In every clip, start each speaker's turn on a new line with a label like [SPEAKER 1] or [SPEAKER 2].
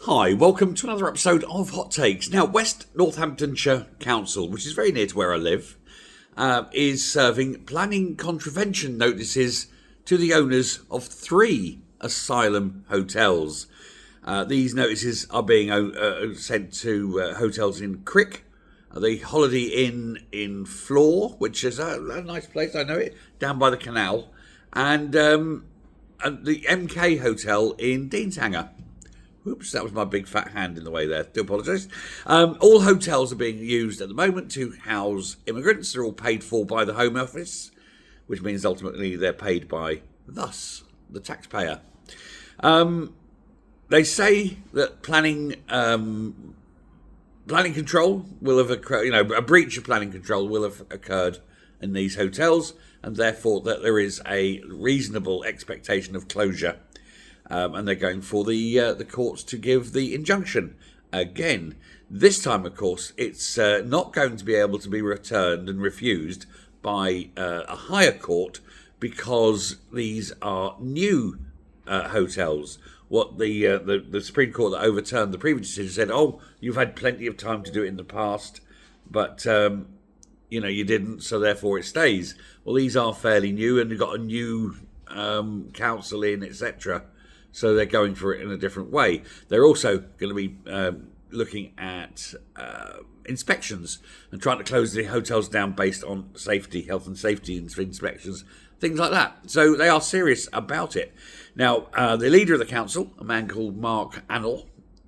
[SPEAKER 1] Hi, welcome to another episode of Hot Takes. Now, West Northamptonshire Council, which is very near to where I live, is serving planning contravention notices to the owners of 3 asylum hotels. These notices are being sent to hotels in Crick, the Holiday Inn in Flor, which is a nice place, I know it, down by the canal, and the MK Hotel in Deanshanger. Oops, that was my big fat hand in the way there. Do apologise. All hotels are being used at the moment to house immigrants. They're all paid for by the Home Office, which means ultimately they're paid by us, the taxpayer. They say that planning control will have occurred. A breach of planning control will have occurred in these hotels, and therefore that there is a reasonable expectation of closure. And they're going for the courts to give the injunction again. This time, of course, it's not going to be able to be returned and refused by a higher court because these are new hotels. What the Supreme Court that overturned the previous decision said, oh, you've had plenty of time to do it in the past, but you didn't, so therefore it stays. Well, these are fairly new, and you've got a new council in, etc. So they're going for it in a different way. They're also going to be looking at inspections and trying to close the hotels down based on health and safety inspections, things like that. So they are serious about it. Now, the leader of the council, a man called Mark Arnold,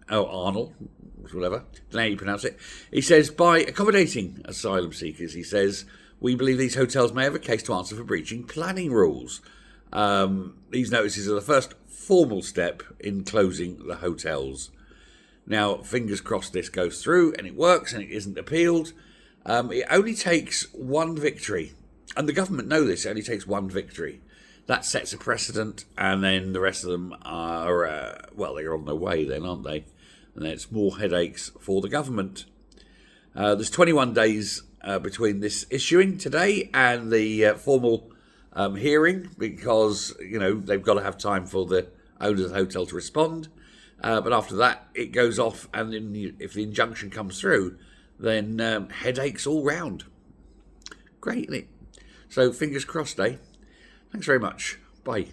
[SPEAKER 1] whatever, don't know how you pronounce it, he says, by accommodating asylum seekers, he says, we believe these hotels may have a case to answer for breaching planning rules. These notices are the first formal step in closing the hotels. Now, fingers crossed this goes through and it works and it isn't appealed. It only takes one victory, and the government know this. It only takes one victory. That sets a precedent, and then the rest of them are they're on their way then, aren't they? And then it's more headaches for the government. There's 21 days between this issuing today and the formal hearing, because they've got to have time for the owners of the hotel to respond, but after that it goes off, and then if the injunction comes through, then headaches all round. Great, isn't it? So fingers crossed, eh? Thanks very much. Bye.